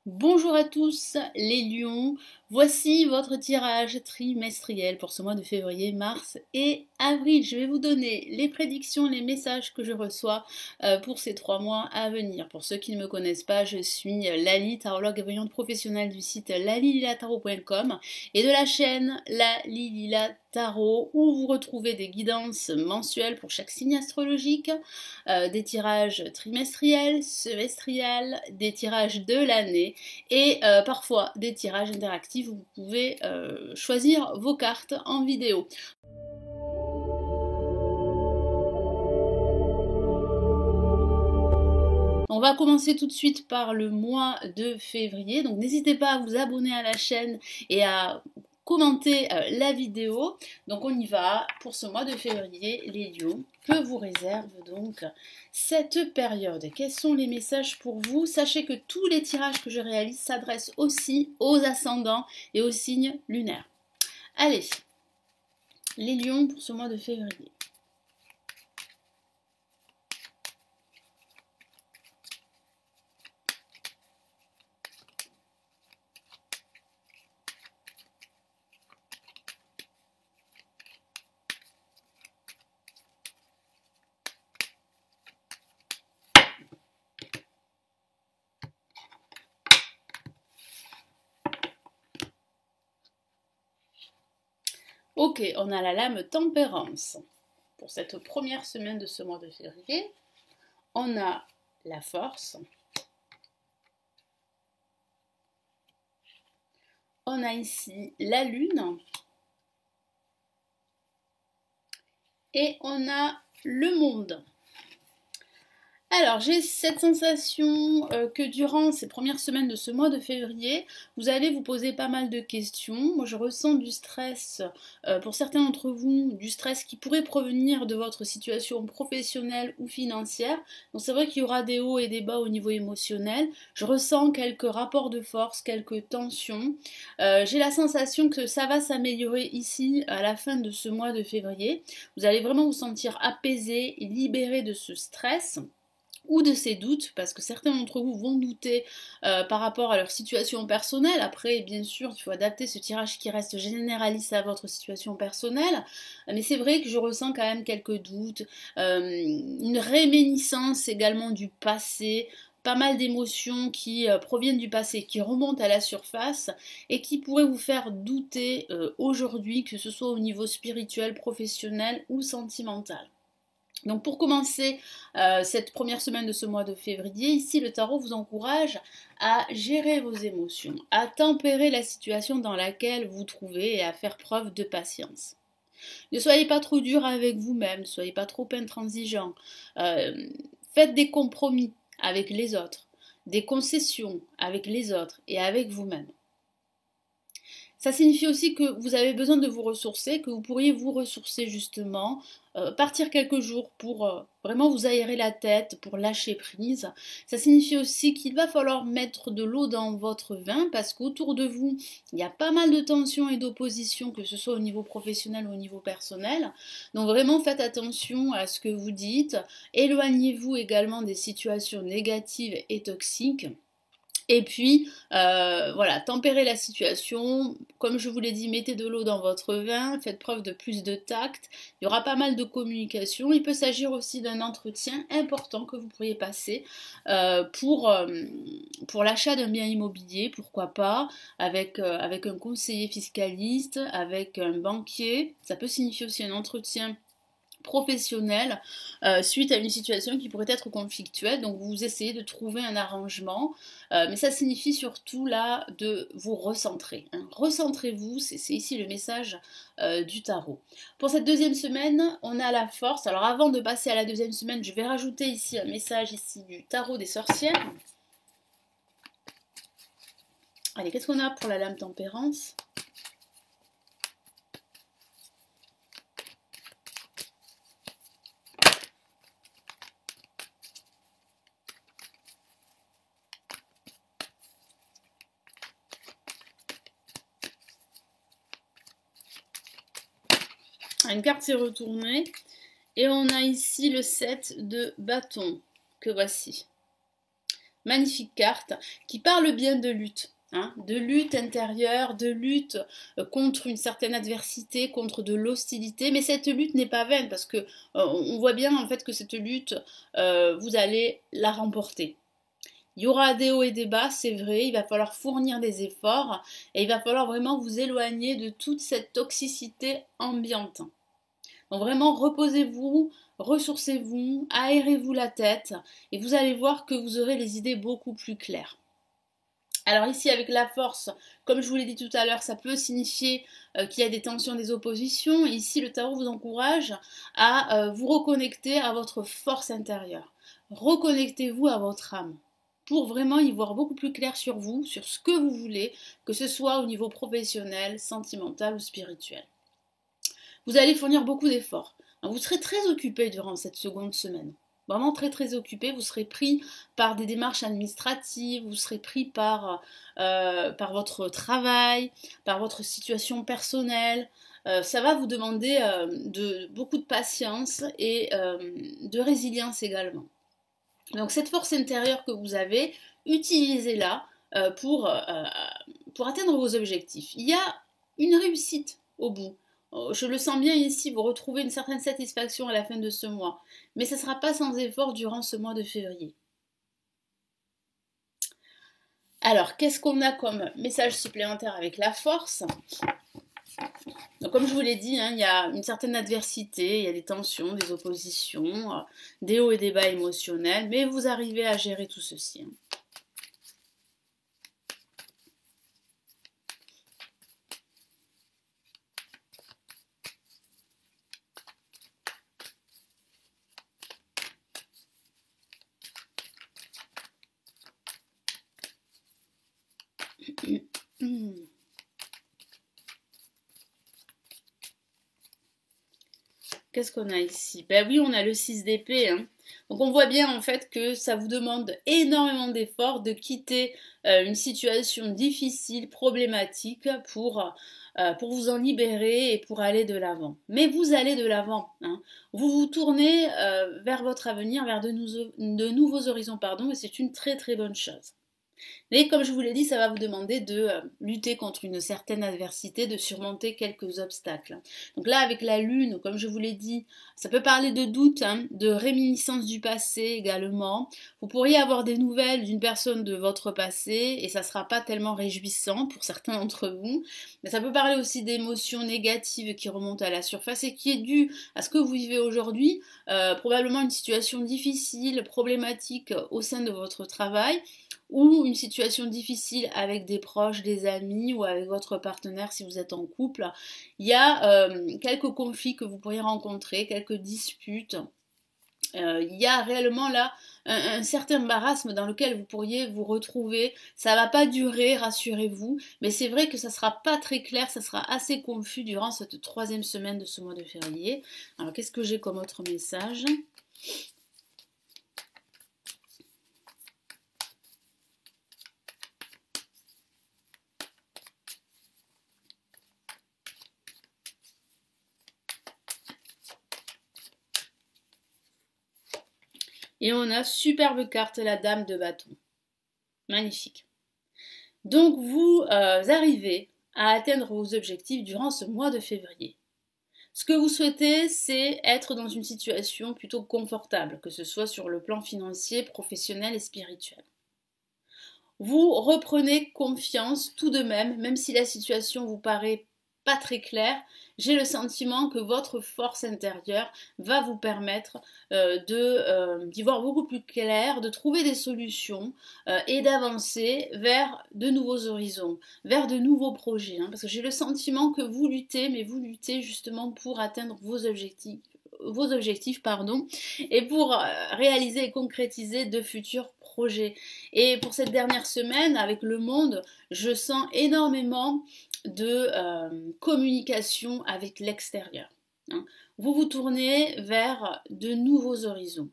Bonjour à tous les lions, voici votre tirage trimestriel pour ce mois de février, mars et avril. Je vais vous donner les prédictions, les messages que je reçois pour ces 3 mois à venir. Pour ceux qui ne me connaissent pas, je suis Lali, tarologue et voyante professionnelle du site lalililatarot.com et de la chaîne Lalilila Tarot où vous retrouvez des guidances mensuelles pour chaque signe astrologique, des tirages trimestriels, semestriels, des tirages de l'année et parfois des tirages interactifs où vous pouvez choisir vos cartes en vidéo. On va commencer tout de suite par le mois de février, donc n'hésitez pas à vous abonner à la chaîne et à commenter la vidéo. Donc on y va pour ce mois de février, les lions. Que vous réserve donc cette période? Quels sont les messages pour vous? Sachez que tous les tirages que je réalise s'adressent aussi aux ascendants et aux signes lunaires. Allez, les lions pour ce mois de février. Ok, on a la lame tempérance. Pour cette première semaine de ce mois de février, on a la force, on a ici la lune et on a le monde. Alors, j'ai cette sensation que durant ces premières semaines de ce mois de février, vous allez vous poser pas mal de questions. Moi, je ressens du stress, pour certains d'entre vous, du stress qui pourrait provenir de votre situation professionnelle ou financière. Donc, c'est vrai qu'il y aura des hauts et des bas au niveau émotionnel. Je ressens quelques rapports de force, quelques tensions. J'ai la sensation que ça va s'améliorer ici à la fin de ce mois de février. Vous allez vraiment vous sentir apaisé et libéré de ce stress ou de ces doutes, parce que certains d'entre vous vont douter par rapport à leur situation personnelle. Après, bien sûr, il faut adapter ce tirage qui reste généraliste à votre situation personnelle, mais c'est vrai que je ressens quand même quelques doutes, une réminiscence également du passé, pas mal d'émotions qui proviennent du passé, qui remontent à la surface et qui pourraient vous faire douter aujourd'hui, que ce soit au niveau spirituel, professionnel ou sentimental. Donc pour commencer cette première semaine de ce mois de février, ici le tarot vous encourage à gérer vos émotions, à tempérer la situation dans laquelle vous vous trouvez et à faire preuve de patience. Ne soyez pas trop dur avec vous-même, ne soyez pas trop intransigeant. Faites des compromis avec les autres, des concessions avec les autres et avec vous-même. Ça signifie aussi que vous avez besoin de vous ressourcer, que vous pourriez vous ressourcer justement, partir quelques jours pour vraiment vous aérer la tête, pour lâcher prise. Ça signifie aussi qu'il va falloir mettre de l'eau dans votre vin parce qu'autour de vous, il y a pas mal de tensions et d'oppositions, que ce soit au niveau professionnel ou au niveau personnel. Donc vraiment faites attention à ce que vous dites. Éloignez-vous également des situations négatives et toxiques. Et puis, voilà, tempérez la situation. Comme je vous l'ai dit, mettez de l'eau dans votre vin, faites preuve de plus de tact. Il y aura pas mal de communication. Il peut s'agir aussi d'un entretien important que vous pourriez passer pour l'achat d'un bien immobilier, pourquoi pas, avec un conseiller fiscaliste, avec un banquier. Ça peut signifier aussi un entretien professionnel suite à une situation qui pourrait être conflictuelle. Donc vous essayez de trouver un arrangement, mais ça signifie surtout là de vous recentrer, hein. Recentrez-vous, c'est ici le message du tarot. Pour cette deuxième semaine, on a la force. Alors avant de passer à la deuxième semaine, je vais rajouter ici un message ici du tarot des sorcières. Allez, qu'est-ce qu'on a pour la lame tempérance? Une carte s'est retournée et on a ici le 7 de bâton que voici. Magnifique carte qui parle bien de lutte. De lutte intérieure, de lutte contre une certaine adversité, contre de l'hostilité, mais cette lutte n'est pas vaine parce que on voit bien en fait que cette lutte, vous allez la remporter. Il y aura des hauts et des bas, c'est vrai, il va falloir fournir des efforts et il va falloir vraiment vous éloigner de toute cette toxicité ambiante. Donc vraiment, reposez-vous, ressourcez-vous, aérez-vous la tête et vous allez voir que vous aurez les idées beaucoup plus claires. Alors ici, avec la force, comme je vous l'ai dit tout à l'heure, ça peut signifier qu'il y a des tensions, des oppositions. Ici, le tarot vous encourage à vous reconnecter à votre force intérieure. Reconnectez-vous à votre âme pour vraiment y voir beaucoup plus clair sur vous, sur ce que vous voulez, que ce soit au niveau professionnel, sentimental ou spirituel. Vous allez fournir beaucoup d'efforts. Vous serez très occupé durant cette seconde semaine. Vraiment très très occupé, vous serez pris par des démarches administratives, vous serez pris par votre travail, par votre situation personnelle. Ça va vous demander beaucoup de patience et de résilience également. Donc cette force intérieure que vous avez, utilisez-la pour atteindre vos objectifs. Il y a une réussite au bout. Je le sens bien ici, vous retrouvez une certaine satisfaction à la fin de ce mois. Mais ce ne sera pas sans effort durant ce mois de février. Alors, qu'est-ce qu'on a comme message supplémentaire avec la force ? Donc, comme je vous l'ai dit, il y a une certaine adversité, il y a des tensions, des oppositions, des hauts et des bas émotionnels, mais vous arrivez à gérer tout ceci. Qu'est-ce qu'on a ici? Ben oui, on a le 6 d'épée. Donc on voit bien en fait que ça vous demande énormément d'efforts de quitter une situation difficile, problématique pour vous en libérer et pour aller de l'avant. Mais vous allez de l'avant. Vous vous tournez vers votre avenir, vers de nouveaux horizons, pardon, et c'est une très très bonne chose. Mais comme je vous l'ai dit, ça va vous demander de lutter contre une certaine adversité, de surmonter quelques obstacles. Donc là, avec la lune, comme je vous l'ai dit, ça peut parler de doute, de réminiscence du passé également. Vous pourriez avoir des nouvelles d'une personne de votre passé et ça ne sera pas tellement réjouissant pour certains d'entre vous. Mais ça peut parler aussi d'émotions négatives qui remontent à la surface et qui est due à ce que vous vivez aujourd'hui, probablement une situation difficile, problématique au sein de votre travail, ou une situation difficile avec des proches, des amis ou avec votre partenaire si vous êtes en couple. Il y a quelques conflits que vous pourriez rencontrer, quelques disputes. Il y a réellement là un certain marasme dans lequel vous pourriez vous retrouver. Ça va pas durer, rassurez-vous, mais c'est vrai que ça sera pas très clair, ça sera assez confus durant cette troisième semaine de ce mois de février. Alors qu'est-ce que j'ai comme autre message ? Et on a superbe carte, la dame de bâton. Magnifique. Donc vous arrivez à atteindre vos objectifs durant ce mois de février. Ce que vous souhaitez, c'est être dans une situation plutôt confortable, que ce soit sur le plan financier, professionnel et spirituel. Vous reprenez confiance tout de même si la situation vous paraît pas très claire, j'ai le sentiment que votre force intérieure va vous permettre d'y voir beaucoup plus clair, de trouver des solutions et d'avancer vers de nouveaux horizons, vers de nouveaux projets. Parce que j'ai le sentiment que vous luttez, mais vous luttez justement pour atteindre vos objectifs et pour réaliser et concrétiser de futurs projets. Et pour cette dernière semaine, avec le monde, je sens énormément de communication avec l'extérieur. Vous vous tournez vers de nouveaux horizons,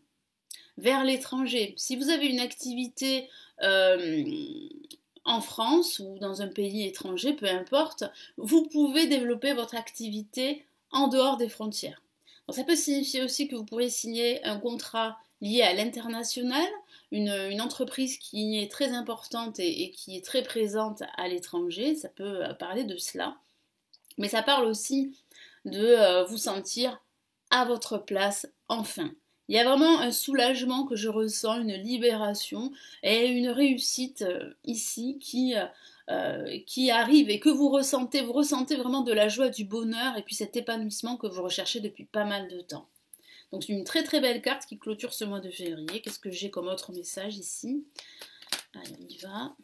vers l'étranger. Si vous avez une activité en France ou dans un pays étranger, peu importe, vous pouvez développer votre activité en dehors des frontières. Donc ça peut signifier aussi que vous pourriez signer un contrat lié à l'international, une entreprise qui est très importante et qui est très présente à l'étranger, ça peut parler de cela. Mais ça parle aussi de vous sentir à votre place enfin. Il y a vraiment un soulagement que je ressens, une libération et une réussite ici qui arrive et que vous ressentez vraiment de la joie, du bonheur et puis cet épanouissement que vous recherchez depuis pas mal de temps. Donc c'est une très très belle carte qui clôture ce mois de février. Qu'est-ce que j'ai comme autre message ici? Allez, on y va.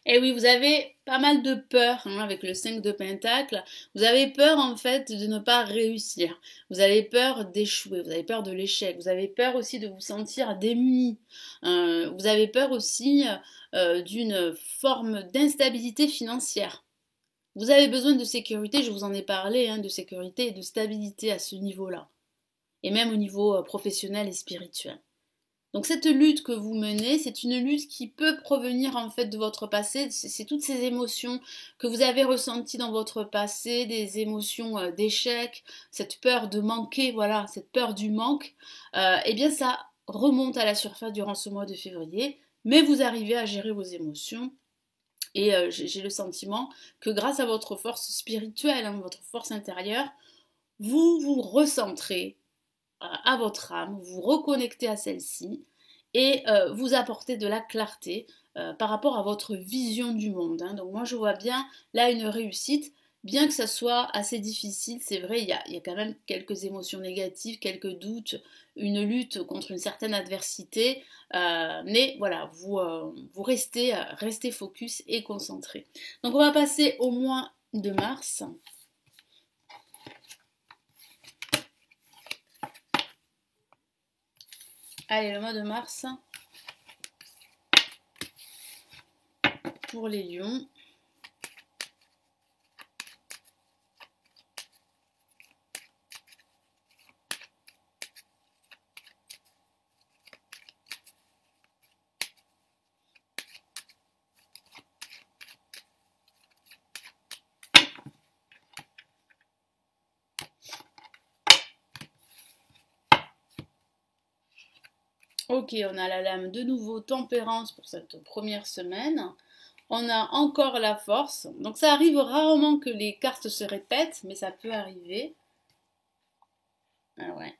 Et oui, vous avez pas mal de peur avec le 5 de Pentacle. Vous avez peur en fait de ne pas réussir. Vous avez peur d'échouer, vous avez peur de l'échec. Vous avez peur aussi de vous sentir démuni. Vous avez peur aussi d'une forme d'instabilité financière. Vous avez besoin de sécurité, je vous en ai parlé, de sécurité et de stabilité à ce niveau-là. Et même au niveau professionnel et spirituel. Donc cette lutte que vous menez, c'est une lutte qui peut provenir en fait de votre passé, c'est toutes ces émotions que vous avez ressenties dans votre passé, des émotions d'échec, cette peur de manquer, voilà, cette peur du manque, eh bien ça remonte à la surface durant ce mois de février, mais vous arrivez à gérer vos émotions. Et j'ai le sentiment que grâce à votre force spirituelle, votre force intérieure, vous vous recentrez à votre âme, vous reconnectez à celle-ci et vous apportez de la clarté par rapport à votre vision du monde. Donc moi je vois bien là une réussite, bien que ça soit assez difficile, c'est vrai, il y a quand même quelques émotions négatives, quelques doutes, une lutte contre une certaine adversité, mais voilà, vous restez focus et concentré. Donc on va passer au mois de mars. Allez, le mois de mars pour les lions. Ok, on a la lame de nouveau tempérance pour cette première semaine. On a encore la force. Donc ça arrive rarement que les cartes se répètent, mais ça peut arriver. Ah ouais.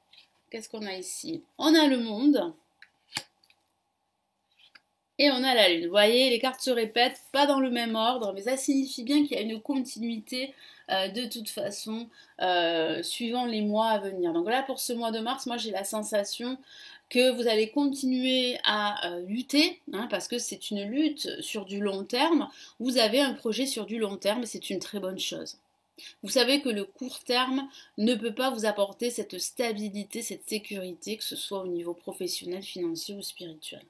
Qu'est-ce qu'on a ici? On a le monde. Et on a la lune. Vous voyez, les cartes se répètent, pas dans le même ordre, mais ça signifie bien qu'il y a une continuité de toute façon suivant les mois à venir. Donc voilà, pour ce mois de mars, moi j'ai la sensation que vous allez continuer à lutter, parce que c'est une lutte sur du long terme. Vous avez un projet sur du long terme et c'est une très bonne chose. Vous savez que le court terme ne peut pas vous apporter cette stabilité, cette sécurité, que ce soit au niveau professionnel, financier ou spirituel.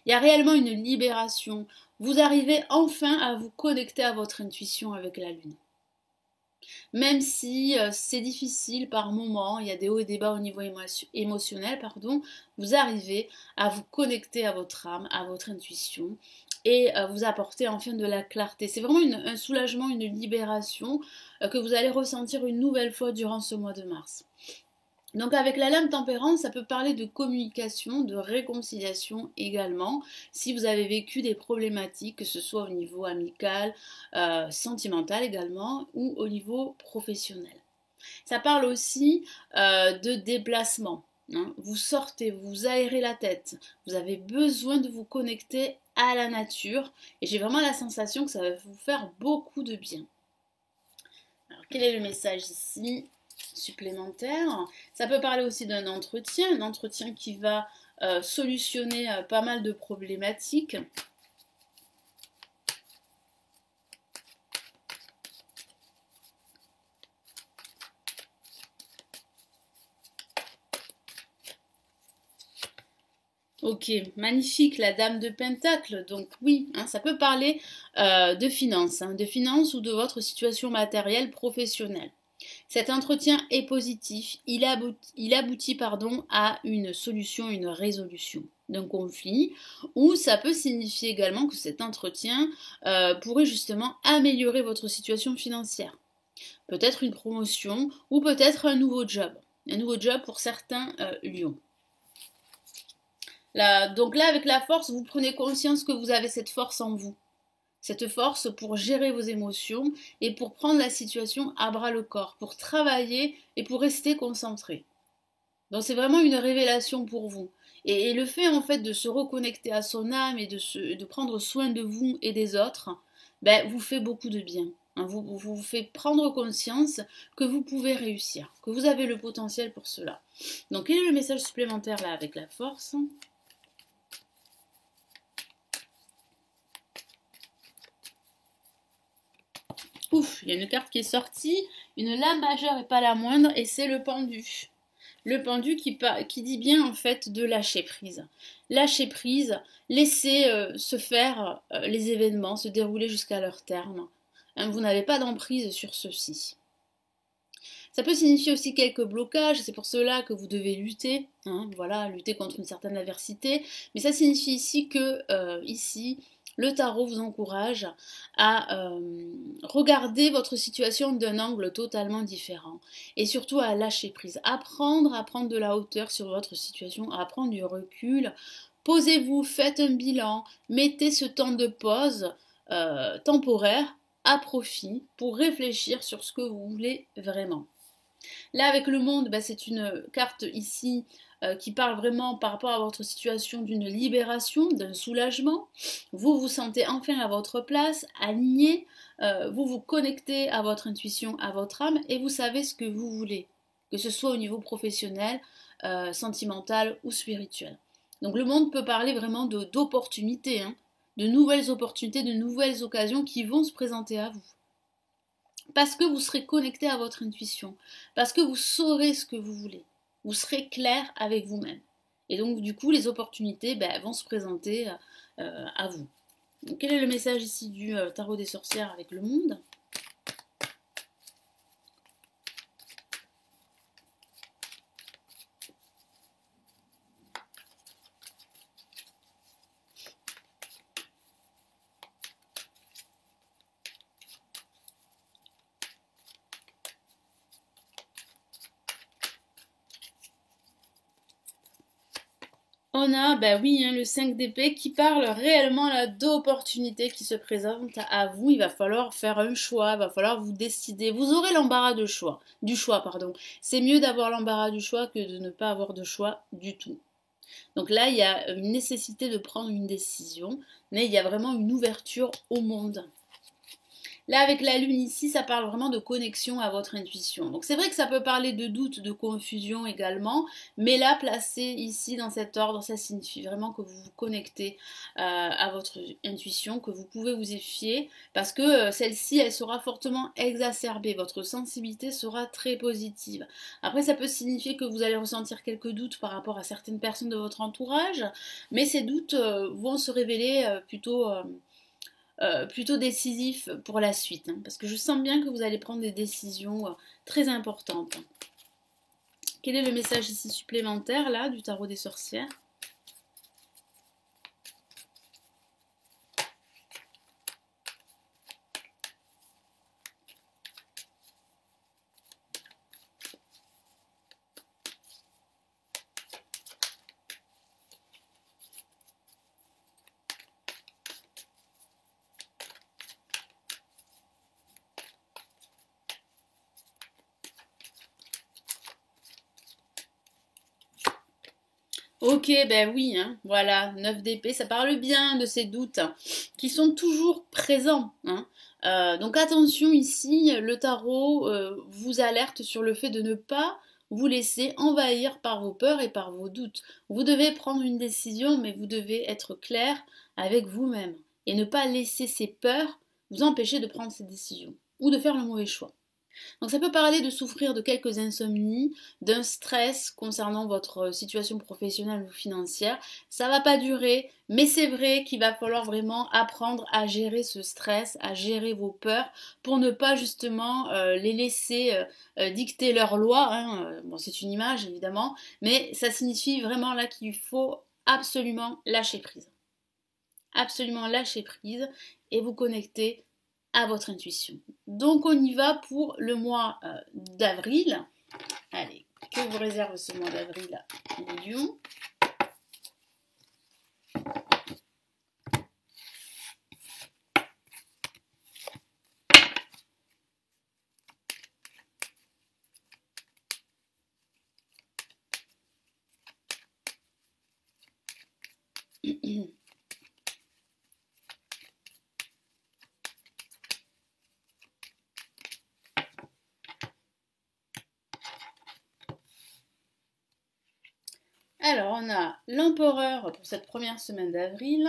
Il y a réellement une libération. Vous arrivez enfin à vous connecter à votre intuition avec la lune. Même si c'est difficile par moments, il y a des hauts et des bas au niveau émotionnel, vous arrivez à vous connecter à votre âme, à votre intuition et vous apporter enfin de la clarté. C'est vraiment un soulagement, une libération que vous allez ressentir une nouvelle fois durant ce mois de mars. Donc avec la lame tempérance, ça peut parler de communication, de réconciliation également, si vous avez vécu des problématiques, que ce soit au niveau amical, sentimental également, ou au niveau professionnel. Ça parle aussi de déplacement. Vous sortez, vous aérez la tête, vous avez besoin de vous connecter à la nature, et j'ai vraiment la sensation que ça va vous faire beaucoup de bien. Alors quel est le message ici ? Supplémentaire. Ça peut parler aussi d'un entretien, un entretien qui va solutionner pas mal de problématiques. Ok, magnifique, la dame de Pentacle. Donc oui, ça peut parler de finances ou de votre situation matérielle professionnelle. Cet entretien est positif, il aboutit à une solution, une résolution d'un conflit, ou ça peut signifier également que cet entretien pourrait justement améliorer votre situation financière. Peut-être une promotion ou peut-être un nouveau job. Un nouveau job pour certains lions. Donc là, avec la force, vous prenez conscience que vous avez cette force en vous. Cette force pour gérer vos émotions et pour prendre la situation à bras le corps, pour travailler et pour rester concentré. Donc c'est vraiment une révélation pour vous. Et le fait en fait de se reconnecter à son âme et de prendre soin de vous et des autres, ben, vous fait beaucoup de bien. Hein, vous fait prendre conscience que vous pouvez réussir, que vous avez le potentiel pour cela. Donc quel est le message supplémentaire là avec la force ? Ouf, il y a une carte qui est sortie, une lame majeure et pas la moindre, et c'est le pendu. Le pendu qui dit bien en fait de lâcher prise. Lâcher prise, laisser se faire les événements, se dérouler jusqu'à leur terme. Hein, vous n'avez pas d'emprise sur ceci. Ça peut signifier aussi quelques blocages, c'est pour cela que vous devez lutter, hein, voilà, lutter contre une certaine adversité. Mais ça signifie ici que, ici, le tarot vous encourage à regarder votre situation d'un angle totalement différent. Et surtout à lâcher prise, à prendre de la hauteur sur votre situation, à prendre du recul. Posez-vous, faites un bilan, mettez ce temps de pause temporaire à profit pour réfléchir sur ce que vous voulez vraiment. Là, avec le monde, bah, c'est une carte ici qui parle vraiment par rapport à votre situation d'une libération, d'un soulagement. Vous vous sentez enfin à votre place, aligné, vous vous connectez à votre intuition, à votre âme et vous savez ce que vous voulez, que ce soit au niveau professionnel, sentimental ou spirituel. Donc le monde peut parler vraiment d'opportunités, hein, de nouvelles opportunités, de nouvelles occasions qui vont se présenter à vous. Parce que vous serez connecté à votre intuition, parce que vous saurez ce que vous voulez, vous serez clair avec vous-même. Et donc du coup, les opportunités vont se présenter à vous. Donc, quel est le message ici du tarot des sorcières avec le monde ? On a, ben oui, hein, le 5 d'épée qui parle réellement d'opportunités qui se présentent à vous. Il va falloir faire un choix, il va falloir vous décider. Vous aurez l'embarras du choix, pardon. C'est mieux d'avoir l'embarras du choix que de ne pas avoir de choix du tout. Donc là, il y a une nécessité de prendre une décision, mais il y a vraiment une ouverture au monde. Là, avec la lune ici, ça parle vraiment de connexion à votre intuition. Donc c'est vrai que ça peut parler de doute, de confusion également, mais là, placé ici dans cet ordre, ça signifie vraiment que vous vous connectez à votre intuition, que vous pouvez vous y fier, parce que celle-ci, elle sera fortement exacerbée. Votre sensibilité sera très positive. Après, ça peut signifier que vous allez ressentir quelques doutes par rapport à certaines personnes de votre entourage, mais ces doutes vont se révéler plutôt décisif pour la suite, hein, parce que je sens bien que vous allez prendre des décisions très importantes. Quel est le message ici supplémentaire là du tarot des sorcières ? Ok, ben oui, hein, voilà, 9 d'épée, ça parle bien de ces doutes qui sont toujours présents. Hein. Donc attention ici, le tarot vous alerte sur le fait de ne pas vous laisser envahir par vos peurs et par vos doutes. Vous devez prendre une décision, mais vous devez être clair avec vous-même et ne pas laisser ces peurs vous empêcher de prendre cette décision ou de faire le mauvais choix. Donc ça peut parler de souffrir de quelques insomnies, d'un stress concernant votre situation professionnelle ou financière. Ça va pas durer, mais c'est vrai qu'il va falloir vraiment apprendre à gérer ce stress, à gérer vos peurs pour ne pas justement les laisser dicter leurs lois. Hein. Bon, c'est une image évidemment, mais ça signifie vraiment là qu'il faut absolument lâcher prise. Absolument lâcher prise et vous connecter à votre intuition. Donc on y va pour le mois d'avril. Allez, que vous réserve ce mois d'avril, les lions? Alors, on a l'empereur pour cette première semaine d'avril.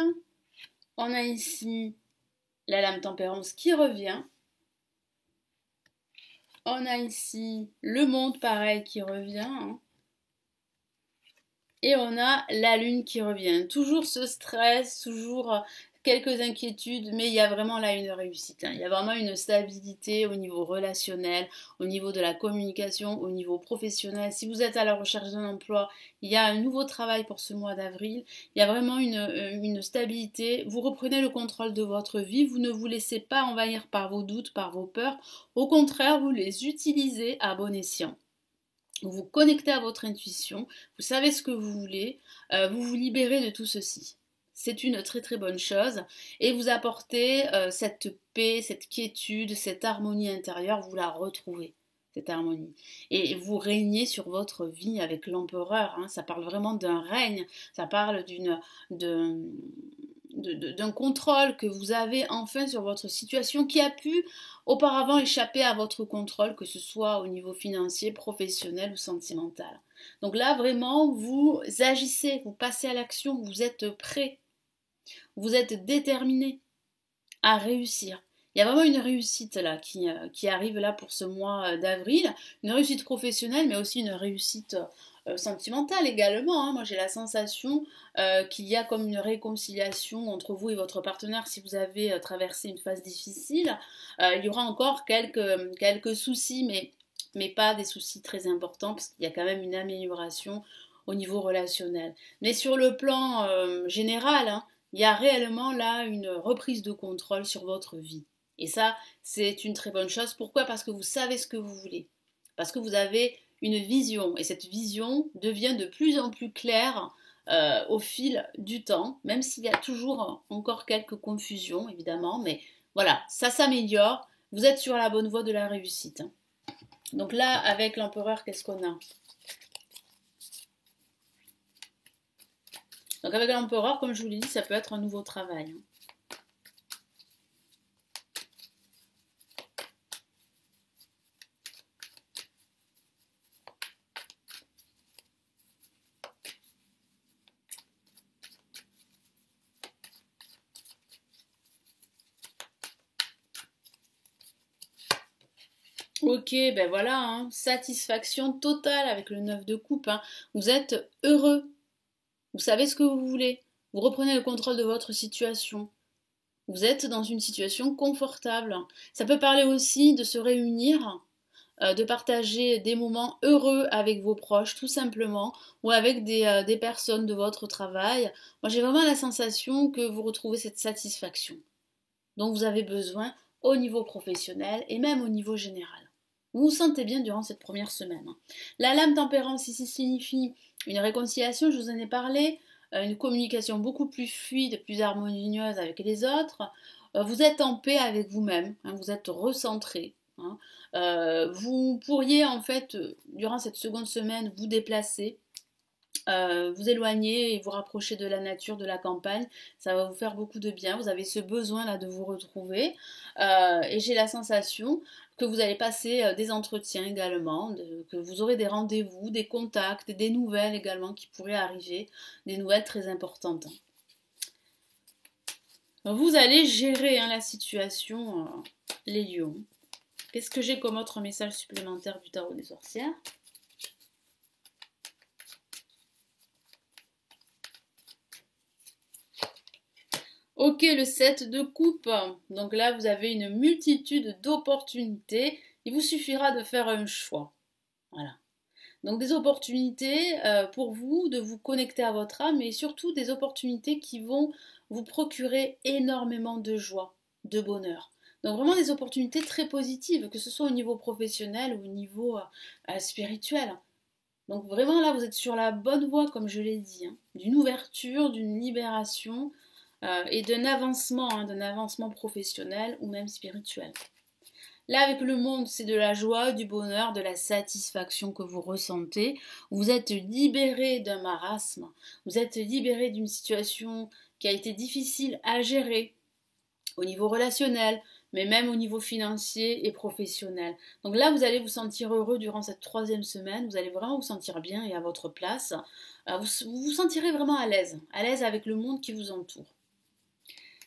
On a ici la lame tempérance qui revient. On a ici le monde pareil qui revient. Hein. Et on a la lune qui revient. Toujours ce stress, toujours quelques inquiétudes, mais il y a vraiment là une réussite. Hein. Il y a vraiment une stabilité au niveau relationnel, au niveau de la communication, au niveau professionnel. Si vous êtes à la recherche d'un emploi, il y a un nouveau travail pour ce mois d'avril. Il y a vraiment une stabilité. Vous reprenez le contrôle de votre vie. Vous ne vous laissez pas envahir par vos doutes, par vos peurs. Au contraire, vous les utilisez à bon escient. Vous vous connectez à votre intuition, vous savez ce que vous voulez, vous vous libérez de tout ceci. C'est une très très bonne chose et vous apportez cette paix, cette quiétude, cette harmonie intérieure, vous la retrouvez, cette harmonie. Et vous régnez sur votre vie avec l'empereur, hein, ça parle vraiment d'un règne, ça parle d'un contrôle que vous avez enfin sur votre situation qui a pu auparavant échapper à votre contrôle, que ce soit au niveau financier, professionnel ou sentimental. Donc là, vraiment, vous agissez, vous passez à l'action, vous êtes prêt, vous êtes déterminé à réussir. Il y a vraiment une réussite là qui arrive là pour ce mois d'avril, une réussite professionnelle, mais aussi une réussite sentimentale également. Hein. Moi, j'ai la sensation qu'il y a comme une réconciliation entre vous et votre partenaire si vous avez traversé une phase difficile. Il y aura encore quelques soucis, mais pas des soucis très importants, parce qu'il y a quand même une amélioration au niveau relationnel. Mais sur le plan général, hein, il y a réellement là une reprise de contrôle sur votre vie. Et ça, c'est une très bonne chose. Pourquoi? Parce que vous savez ce que vous voulez. Parce que vous avez une vision. Et cette vision devient de plus en plus claire au fil du temps, même s'il y a toujours encore quelques confusions, évidemment. Mais voilà, ça s'améliore. Vous êtes sur la bonne voie de la réussite. Donc là, avec l'empereur, qu'est-ce qu'on a? Donc avec l'empereur, comme je vous l'ai dit, ça peut être un nouveau travail. Ok, ben voilà, hein, satisfaction totale avec le 9 de coupe. Hein. Vous êtes heureux, vous savez ce que vous voulez, vous reprenez le contrôle de votre situation. Vous êtes dans une situation confortable. Ça peut parler aussi de se réunir, de partager des moments heureux avec vos proches, tout simplement, ou avec des personnes de votre travail. Moi, j'ai vraiment la sensation que vous retrouvez cette satisfaction dont vous avez besoin au niveau professionnel et même au niveau général. Vous vous sentez bien durant cette première semaine. La lame tempérance ici signifie une réconciliation, je vous en ai parlé, une communication beaucoup plus fluide, plus harmonieuse avec les autres. Vous êtes en paix avec vous-même, hein, vous êtes recentré. Hein. Vous pourriez en fait, durant cette seconde semaine, vous déplacer, vous éloigner et vous rapprocher de la nature, de la campagne, ça va vous faire beaucoup de bien. Vous avez ce besoin là de vous retrouver et j'ai la sensation que vous allez passer des entretiens également, que vous aurez des rendez-vous, des contacts, des nouvelles également qui pourraient arriver, des nouvelles très importantes. Vous allez gérer hein, la situation, les lions. Qu'est-ce que j'ai comme autre message supplémentaire du tarot des sorcières? Ok, le 7 de coupe. Donc là, vous avez une multitude d'opportunités. Il vous suffira de faire un choix. Voilà. Donc des opportunités pour vous de vous connecter à votre âme, mais surtout des opportunités qui vont vous procurer énormément de joie, de bonheur. Donc vraiment des opportunités très positives, que ce soit au niveau professionnel ou au niveau spirituel. Donc vraiment là, vous êtes sur la bonne voie, comme je l'ai dit, hein, d'une ouverture, d'une libération et d'un avancement professionnel ou même spirituel. Là, avec le monde, c'est de la joie, du bonheur, de la satisfaction que vous ressentez. Vous êtes libéré d'un marasme, vous êtes libéré d'une situation qui a été difficile à gérer au niveau relationnel, mais même au niveau financier et professionnel. Donc là, vous allez vous sentir heureux durant cette 3e semaine, vous allez vraiment vous sentir bien et à votre place. Vous vous sentirez vraiment à l'aise avec le monde qui vous entoure.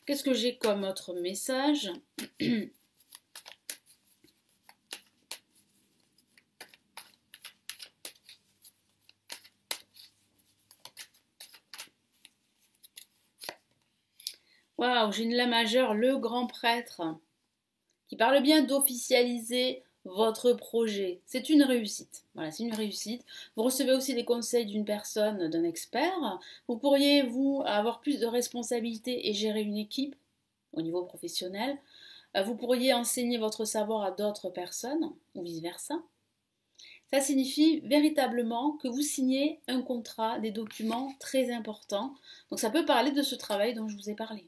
Qu'est-ce que j'ai comme autre message? Waouh, j'ai une la majeure, le grand prêtre, qui parle bien d'officialiser votre projet. C'est une réussite. Voilà, c'est une réussite. Vous recevez aussi des conseils d'une personne, d'un expert. Vous pourriez, vous, avoir plus de responsabilités et gérer une équipe au niveau professionnel. Vous pourriez enseigner votre savoir à d'autres personnes, ou vice-versa. Ça signifie véritablement que vous signez un contrat, des documents très importants. Donc ça peut parler de ce travail dont je vous ai parlé.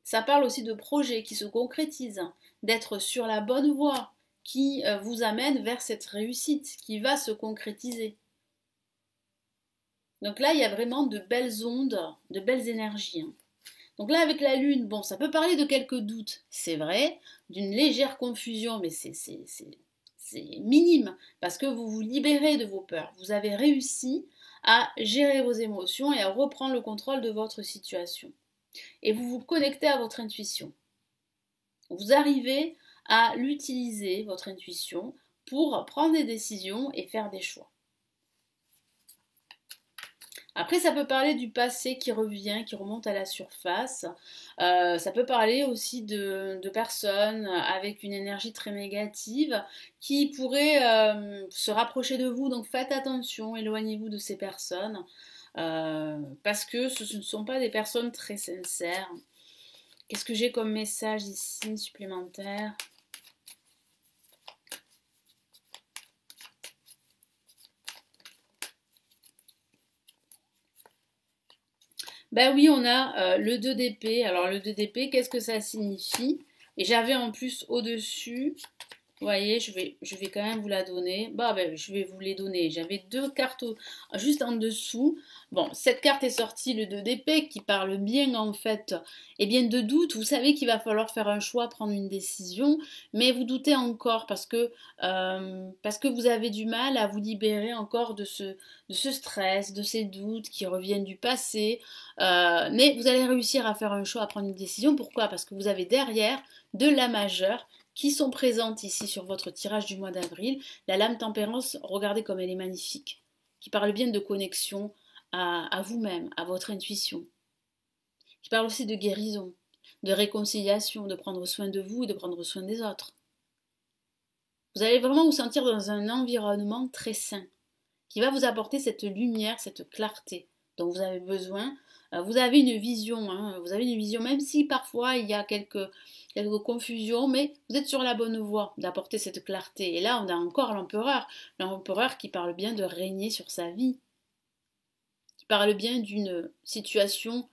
Ça parle aussi de projets qui se concrétisent, d'être sur la bonne voie, qui vous amène vers cette réussite, qui va se concrétiser. Donc là, il y a vraiment de belles ondes, de belles énergies. Hein. Donc là, avec la Lune, bon, ça peut parler de quelques doutes, c'est vrai, d'une légère confusion, mais c'est minime, parce que vous vous libérez de vos peurs. Vous avez réussi à gérer vos émotions et à reprendre le contrôle de votre situation. Et vous vous connectez à votre intuition. Vous arrivez à l'utiliser, votre intuition, pour prendre des décisions et faire des choix. Après, ça peut parler du passé qui revient, qui remonte à la surface. Ça peut parler aussi de personnes avec une énergie très négative qui pourraient se rapprocher de vous. Donc faites attention, éloignez-vous de ces personnes parce que ce ne sont pas des personnes très sincères. Qu'est-ce que j'ai comme message ici supplémentaire? Ben oui, on a le 2 d'épée. Alors le 2 d'épée, qu'est-ce que ça signifie? Et j'avais en plus au-dessus, vous voyez, je vais quand même vous la donner. Bah ben, je vais vous les donner. J'avais 2 cartes juste en dessous. Bon, cette carte est sortie, le 2 d'épée, qui parle bien en fait, et bien de doute. Vous savez qu'il va falloir faire un choix, prendre une décision, mais vous doutez encore parce que vous avez du mal à vous libérer encore de ce stress, de ces doutes qui reviennent du passé. Mais vous allez réussir à faire un choix, à prendre une décision. Pourquoi? Parce que vous avez derrière de la majeure qui sont présentes ici sur votre tirage du mois d'avril. La lame tempérance, regardez comme elle est magnifique, qui parle bien de connexion à vous-même, à votre intuition, qui parle aussi de guérison, de réconciliation, de prendre soin de vous et de prendre soin des autres. Vous allez vraiment vous sentir dans un environnement très sain, qui va vous apporter cette lumière, cette clarté dont vous avez besoin. Vous avez une vision, hein, vous avez une vision, même si parfois il y a quelques confusions, mais vous êtes sur la bonne voie d'apporter cette clarté. Et là, on a encore l'empereur qui parle bien de régner sur sa vie, qui parle bien d'une situation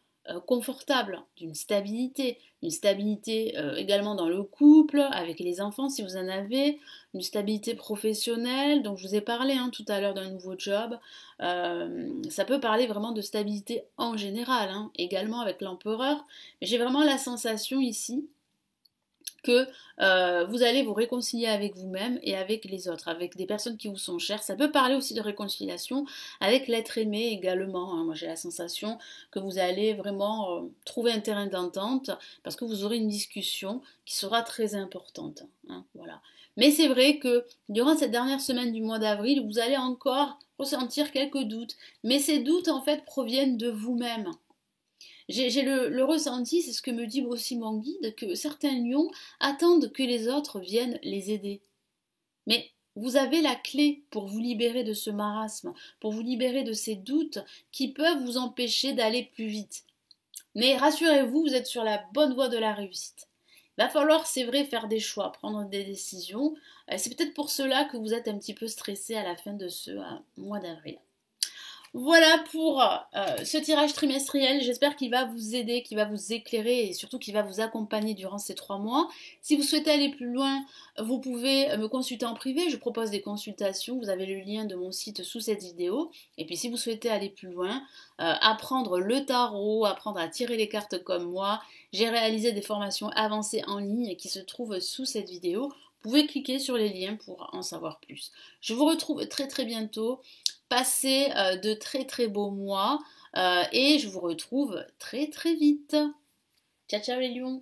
confortable, d'une stabilité également dans le couple, avec les enfants si vous en avez, une stabilité professionnelle, dont je vous ai parlé hein, tout à l'heure d'un nouveau job. Ça peut parler vraiment de stabilité en général, hein, également avec l'empereur. Mais j'ai vraiment la sensation ici que vous allez vous réconcilier avec vous-même et avec les autres, avec des personnes qui vous sont chères. Ça peut parler aussi de réconciliation avec l'être aimé également, hein. Moi j'ai la sensation que vous allez vraiment trouver un terrain d'entente parce que vous aurez une discussion qui sera très importante, hein, voilà. Mais c'est vrai que durant cette dernière semaine du mois d'avril, vous allez encore ressentir quelques doutes. Mais ces doutes en fait proviennent de vous-même. J'ai le ressenti, c'est ce que me dit aussi mon guide, que certains lions attendent que les autres viennent les aider. Mais vous avez la clé pour vous libérer de ce marasme, pour vous libérer de ces doutes qui peuvent vous empêcher d'aller plus vite. Mais rassurez-vous, vous êtes sur la bonne voie de la réussite. Il va falloir, c'est vrai, faire des choix, prendre des décisions. C'est peut-être pour cela que vous êtes un petit peu stressé à la fin de ce mois d'avril. Voilà pour ce tirage trimestriel. J'espère qu'il va vous aider, qu'il va vous éclairer et surtout qu'il va vous accompagner durant ces 3 mois. Si vous souhaitez aller plus loin, vous pouvez me consulter en privé. Je propose des consultations. Vous avez le lien de mon site sous cette vidéo. Et puis si vous souhaitez aller plus loin, apprendre le tarot, apprendre à tirer les cartes comme moi, j'ai réalisé des formations avancées en ligne qui se trouvent sous cette vidéo. Vous pouvez cliquer sur les liens pour en savoir plus. Je vous retrouve très très bientôt. Passez de très très beaux mois et je vous retrouve très très vite. Ciao ciao les lions!